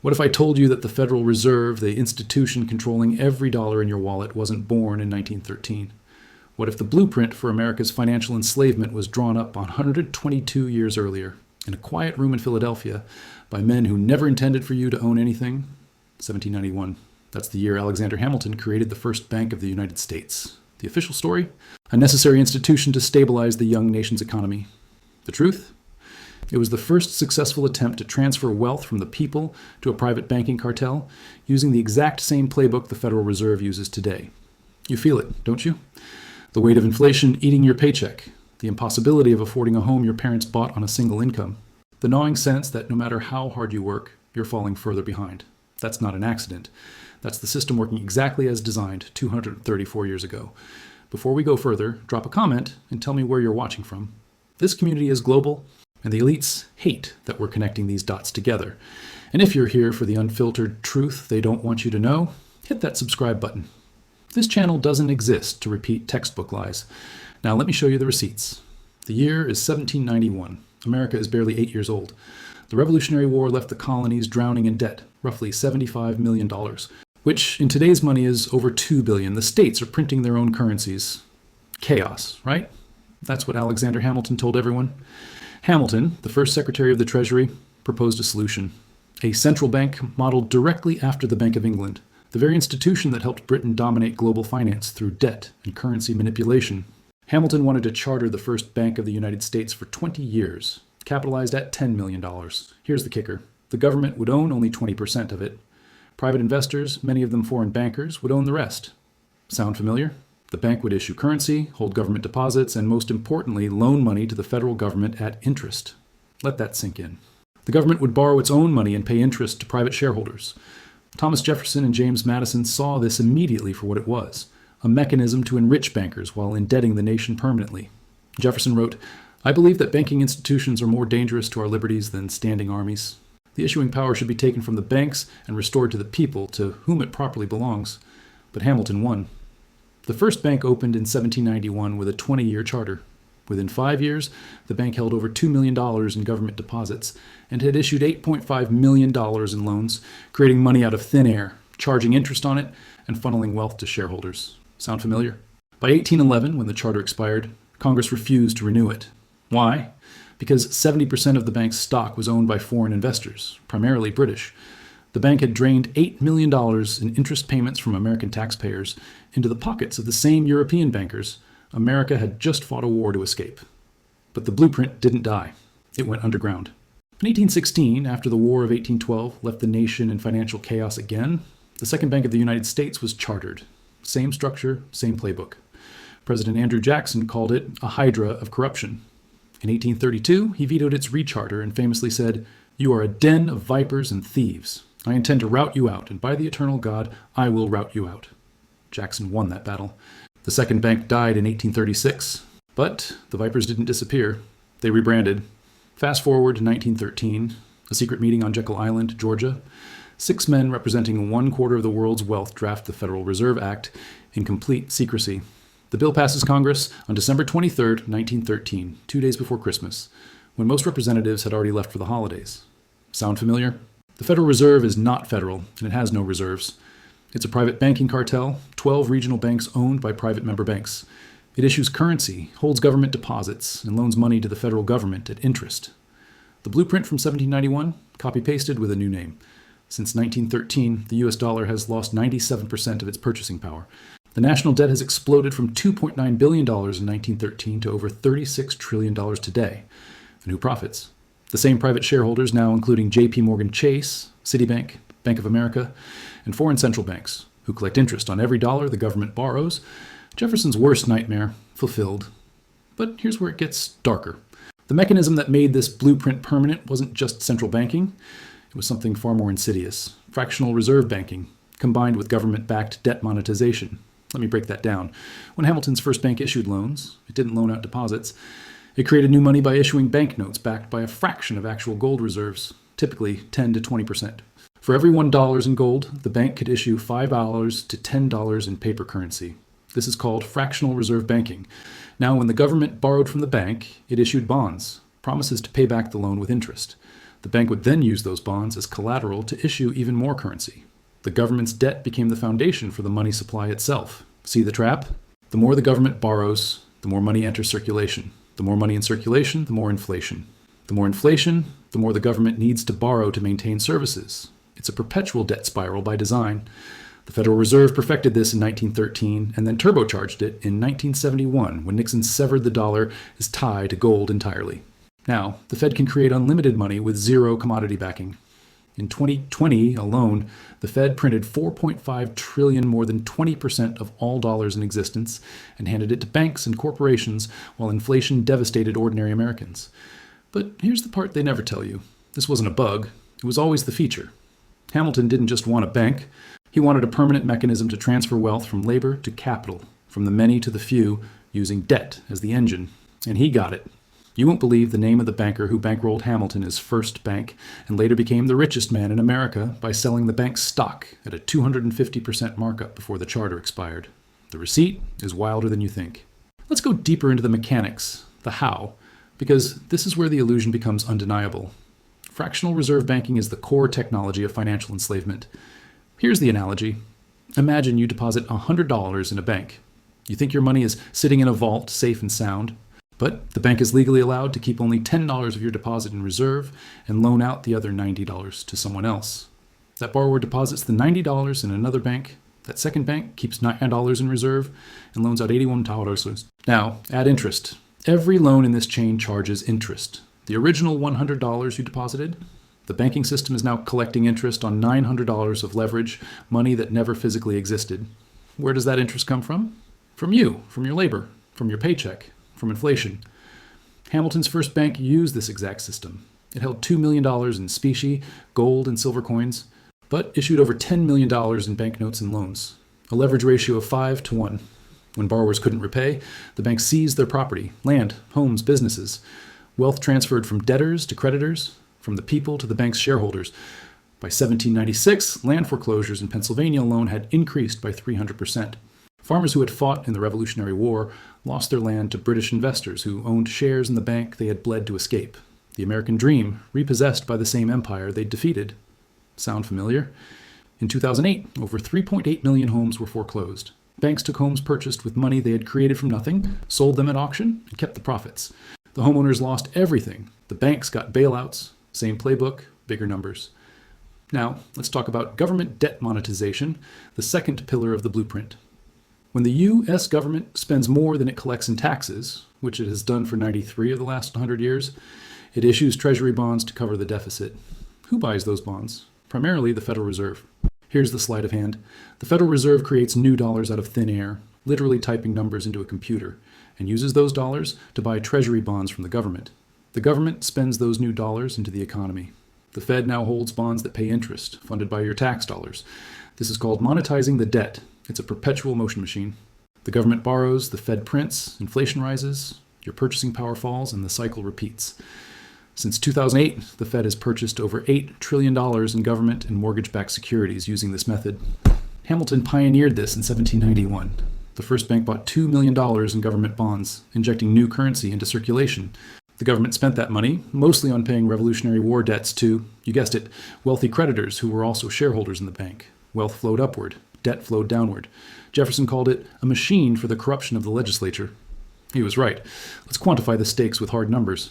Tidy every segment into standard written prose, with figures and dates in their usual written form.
What if I told you that the Federal Reserve, the institution controlling every dollar in your wallet, wasn't born in 1913? What if the blueprint for America's financial enslavement was drawn up 122 years earlier, in a quiet room in Philadelphia, by men who never intended for you to own anything? 1791. That's the year Alexander Hamilton created the first Bank of the United States. The official story? A necessary institution to stabilize the young nation's economy. The truth? It was the first successful attempt to transfer wealth from the people to a private banking cartel using the exact same playbook the Federal Reserve uses today. You feel it, don't you? The weight of inflation eating your paycheck, the impossibility of affording a home your parents bought on a single income, the gnawing sense that no matter how hard you work, you're falling further behind. That's not an accident. That's the system working exactly as designed 234 years ago. Before we go further, drop a comment and tell me where you're watching from. This community is global, and the elites hate that we're connecting these dots together. And if you're here for the unfiltered truth they don't want you to know, hit that subscribe button. This channel doesn't exist to repeat textbook lies. Now let me show you the receipts. The year is 1791. America is barely 8 years old. The Revolutionary War left the colonies drowning in debt, roughly $75 million, which in today's money is over $2 billion. The states are printing their own currencies. Chaos, right? That's what Alexander Hamilton told everyone. Hamilton, the first Secretary of the Treasury, proposed a solution. A central bank modeled directly after the Bank of England, the very institution that helped Britain dominate global finance through debt and currency manipulation. Hamilton wanted to charter the first Bank of the United States for 20 years, capitalized at $10 million. Here's the kicker. The government would own only 20% of it. Private investors, many of them foreign bankers, would own the rest. Sound familiar? The bank would issue currency, hold government deposits, and most importantly, loan money to the federal government at interest. Let that sink in. The government would borrow its own money and pay interest to private shareholders. Thomas Jefferson and James Madison saw this immediately for what it was, a mechanism to enrich bankers while indebting the nation permanently. Jefferson wrote, "I believe that banking institutions are more dangerous to our liberties than standing armies. The issuing power should be taken from the banks and restored to the people, to whom it properly belongs." But Hamilton won. The first bank opened in 1791 with a 20-year charter. Within 5 years, the bank held over $2 million in government deposits and had issued $8.5 million in loans, creating money out of thin air, charging interest on it, and funneling wealth to shareholders. Sound familiar? By 1811, when the charter expired, Congress refused to renew it. Why? Because 70% of the bank's stock was owned by foreign investors, primarily British. The bank had drained $8 million in interest payments from American taxpayers into the pockets of the same European bankers America had just fought a war to escape. But the blueprint didn't die. It went underground. In 1816, after the War of 1812 left the nation in financial chaos again, the Second Bank of the United States was chartered. Same structure, same playbook. President Andrew Jackson called it a hydra of corruption. In 1832, he vetoed its recharter and famously said, "You are a den of vipers and thieves. I intend to rout you out, and by the eternal God, I will rout you out." Jackson won that battle. The second bank died in 1836, but the vipers didn't disappear. They rebranded. Fast forward to 1913, a secret meeting on Jekyll Island, Georgia. 6 men representing 1/4 of the world's wealth draft the Federal Reserve Act in complete secrecy. The bill passes Congress on December 23rd, 1913, 2 days before Christmas, when most representatives had already left for the holidays. Sound familiar? The Federal Reserve is not federal, and it has no reserves. It's a private banking cartel, 12 regional banks owned by private member banks. It issues currency, holds government deposits, and loans money to the federal government at interest. The blueprint from 1791, copy-pasted with a new name. Since 1913, the US dollar has lost 97% of its purchasing power. The national debt has exploded from $2.9 billion in 1913 to over $36 trillion today. And who profits? The same private shareholders, now including J.P. Morgan Chase, Citibank, Bank of America, and foreign central banks, who collect interest on every dollar the government borrows. Jefferson's worst nightmare fulfilled. But here's where it gets darker. The mechanism that made this blueprint permanent wasn't just central banking. It was something far more insidious. Fractional reserve banking, combined with government-backed debt monetization. Let me break that down. When Hamilton's first bank issued loans, it didn't loan out deposits. It created new money by issuing banknotes backed by a fraction of actual gold reserves, typically 10 to 20%. For every $1 in gold, the bank could issue $5 to $10 in paper currency. This is called fractional reserve banking. Now, when the government borrowed from the bank, it issued bonds, promises to pay back the loan with interest. The bank would then use those bonds as collateral to issue even more currency. The government's debt became the foundation for the money supply itself. See the trap? The more the government borrows, the more money enters circulation. The more money in circulation, the more inflation. The more inflation, the more the government needs to borrow to maintain services. It's a perpetual debt spiral by design. The Federal Reserve perfected this in 1913 and then turbocharged it in 1971 when Nixon severed the dollar's tie to gold entirely. Now, the Fed can create unlimited money with zero commodity backing. In 2020 alone, the Fed printed $4.5 trillion, more than 20% of all dollars in existence, and handed it to banks and corporations while inflation devastated ordinary Americans. But here's the part they never tell you. This wasn't a bug. It was always the feature. Hamilton didn't just want a bank. He wanted a permanent mechanism to transfer wealth from labor to capital, from the many to the few, using debt as the engine. And he got it. You won't believe the name of the banker who bankrolled Hamilton as First Bank and later became the richest man in America by selling the bank's stock at a 250% markup before the charter expired. The receipt is wilder than you think. Let's go deeper into the mechanics, the how, because this is where the illusion becomes undeniable. Fractional reserve banking is the core technology of financial enslavement. Here's the analogy. Imagine you deposit $100 in a bank. You think your money is sitting in a vault, safe and sound. But the bank is legally allowed to keep only $10 of your deposit in reserve and loan out the other $90 to someone else. That borrower deposits the $90 in another bank. That second bank keeps $9 in reserve and loans out $81. Now, add interest. Every loan in this chain charges interest. The original $100 you deposited, the banking system is now collecting interest on $900 of leverage, money that never physically existed. Where does that interest come from? From you, from your labor, from your paycheck, from inflation. Hamilton's First Bank used this exact system. It held $2 million in specie, gold, and silver coins, but issued over $10 million in banknotes and loans, a leverage ratio of 5 to 1. When borrowers couldn't repay, the bank seized their property, land, homes, businesses. Wealth transferred from debtors to creditors, from the people to the bank's shareholders. By 1796, land foreclosures in Pennsylvania alone had increased by 300%. Farmers who had fought in the Revolutionary War lost their land to British investors who owned shares in the bank they had bled to escape. The American dream, repossessed by the same empire they'd defeated. Sound familiar? In 2008, over 3.8 million homes were foreclosed. Banks took homes purchased with money they had created from nothing, sold them at auction, and kept the profits. The homeowners lost everything. The banks got bailouts. Same playbook, bigger numbers. Now, let's talk about government debt monetization, the second pillar of the blueprint. When the U.S. government spends more than it collects in taxes, which it has done for 93 of the last 100 years, it issues treasury bonds to cover the deficit. Who buys those bonds? Primarily the Federal Reserve. Here's the sleight of hand. The Federal Reserve creates new dollars out of thin air, literally typing numbers into a computer, and uses those dollars to buy treasury bonds from the government. The government spends those new dollars into the economy. The Fed now holds bonds that pay interest, funded by your tax dollars. This is called monetizing the debt. It's a perpetual motion machine. The government borrows, the Fed prints, inflation rises, your purchasing power falls, and the cycle repeats. Since 2008, the Fed has purchased over $8 trillion in government and mortgage-backed securities using this method. Hamilton pioneered this in 1791. The first bank bought $2 million in government bonds, injecting new currency into circulation. The government spent that money, mostly on paying Revolutionary War debts to, you guessed it, wealthy creditors who were also shareholders in the bank. Wealth flowed upward. Debt flowed downward. Jefferson called it a machine for the corruption of the legislature. He was right. Let's quantify the stakes with hard numbers.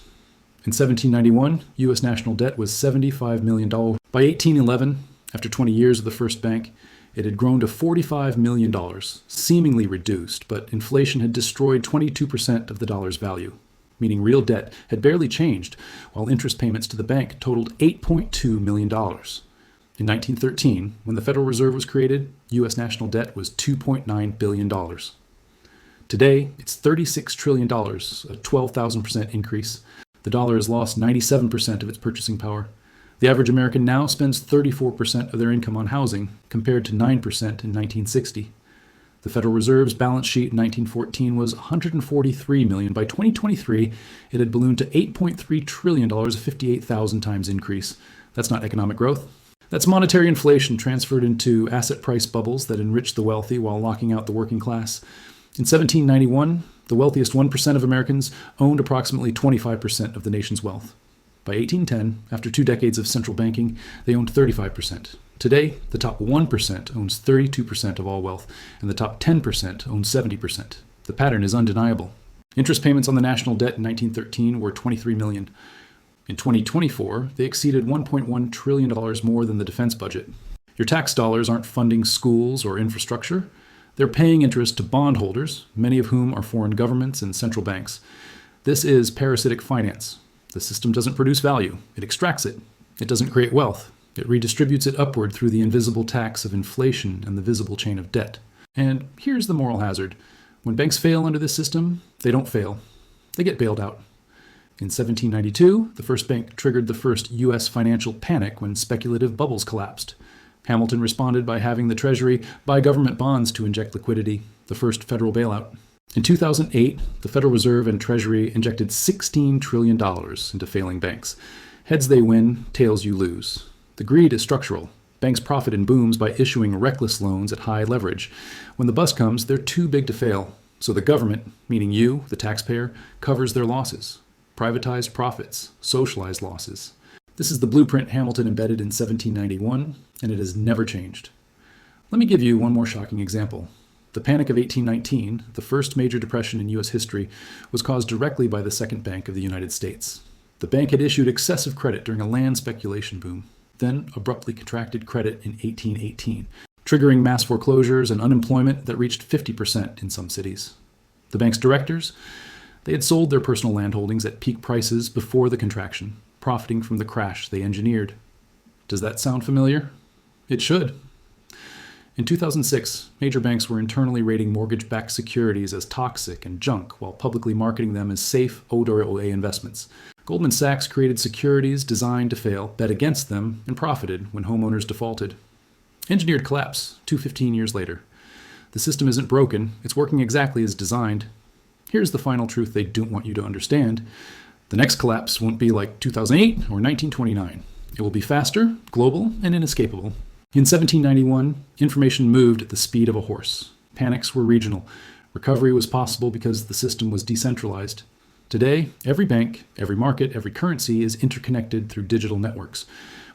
In 1791, U.S. national debt was $75 million. By 1811, after 20 years of the first bank, it had grown to $45 million, seemingly reduced, but inflation had destroyed 22% of the dollar's value, meaning real debt had barely changed, while interest payments to the bank totaled $8.2 million. In 1913, when the Federal Reserve was created, U.S. national debt was $2.9 billion. Today, it's $36 trillion, a 12,000% increase. The dollar has lost 97% of its purchasing power. The average American now spends 34% of their income on housing, compared to 9% in 1960. The Federal Reserve's balance sheet in 1914 was $143 million. By 2023, it had ballooned to $8.3 trillion, a 58,000 times increase. That's not economic growth. That's monetary inflation transferred into asset price bubbles that enrich the wealthy while locking out the working class. In 1791, the wealthiest 1% of Americans owned approximately 25% of the nation's wealth. By 1810, after 2 decades of central banking, they owned 35%. Today, the top 1% owns 32% of all wealth, and the top 10% owns 70%. The pattern is undeniable. Interest payments on the national debt in 1913 were $23 million. In 2024, they exceeded $1.1 trillion more than the defense budget. Your tax dollars aren't funding schools or infrastructure. They're paying interest to bondholders, many of whom are foreign governments and central banks. This is parasitic finance. The system doesn't produce value. It extracts it. It doesn't create wealth. It redistributes it upward through the invisible tax of inflation and the visible chain of debt. And here's the moral hazard. When banks fail under this system, they don't fail. They get bailed out. In 1792, the first bank triggered the first U.S. financial panic when speculative bubbles collapsed. Hamilton responded by having the Treasury buy government bonds to inject liquidity, the first federal bailout. In 2008, the Federal Reserve and Treasury injected $16 trillion into failing banks. Heads they win, tails you lose. The greed is structural. Banks profit in booms by issuing reckless loans at high leverage. When the bust comes, they're too big to fail. So the government, meaning you, the taxpayer, covers their losses. Privatized profits, socialized losses. This is the blueprint Hamilton embedded in 1791, and it has never changed. Let me give you one more shocking example. The Panic of 1819, the first major depression in U.S. history, was caused directly by the Second Bank of the United States. The bank had issued excessive credit during a land speculation boom, then abruptly contracted credit in 1818, triggering mass foreclosures and unemployment that reached 50% in some cities. The bank's directors, they had sold their personal landholdings at peak prices before the contraction, profiting from the crash they engineered. Does that sound familiar? It should. In 2006, major banks were internally rating mortgage-backed securities as toxic and junk while publicly marketing them as safe OAA investments. Goldman Sachs created securities designed to fail, bet against them, and profited when homeowners defaulted. Engineered collapse 15 years later. The system isn't broken, it's working exactly as designed. Here's the final truth they don't want you to understand. The next collapse won't be like 2008 or 1929. It will be faster, global, and inescapable. In 1791, information moved at the speed of a horse. Panics were regional. Recovery was possible because the system was decentralized. Today, every bank, every market, every currency is interconnected through digital networks.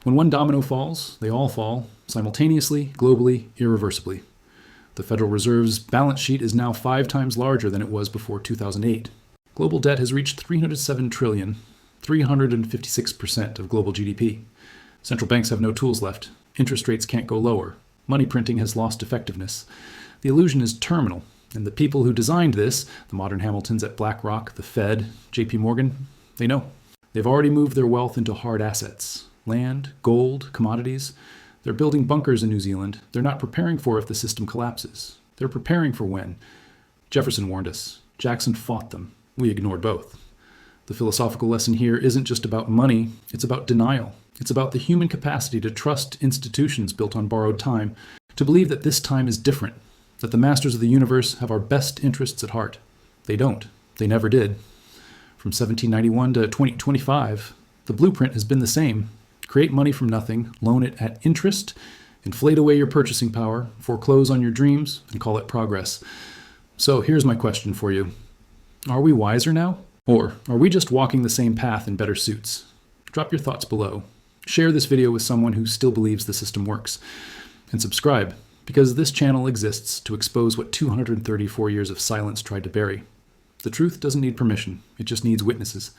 When one domino falls, they all fall, simultaneously, globally, irreversibly. The Federal Reserve's balance sheet is now 5 times larger than it was before 2008. Global debt has reached $307 trillion, 356% of global GDP. Central banks have no tools left. Interest rates can't go lower. Money printing has lost effectiveness. The illusion is terminal, and the people who designed this, the modern Hamiltons at BlackRock, the Fed, JP Morgan, they know. They've already moved their wealth into hard assets. Land, gold, commodities. They're building bunkers in New Zealand. They're not preparing for if the system collapses. They're preparing for when. Jefferson warned us. Jackson fought them. We ignored both. The philosophical lesson here isn't just about money, it's about denial. It's about the human capacity to trust institutions built on borrowed time, to believe that this time is different, that the masters of the universe have our best interests at heart. They don't. They never did. From 1791 to 2025, the blueprint has been the same. Create money from nothing, loan it at interest, inflate away your purchasing power, foreclose on your dreams, and call it progress. So here's my question for you. Are we wiser now? Or are we just walking the same path in better suits? Drop your thoughts below. Share this video with someone who still believes the system works. And subscribe, because this channel exists to expose what 234 years of silence tried to bury. The truth doesn't need permission, it just needs witnesses.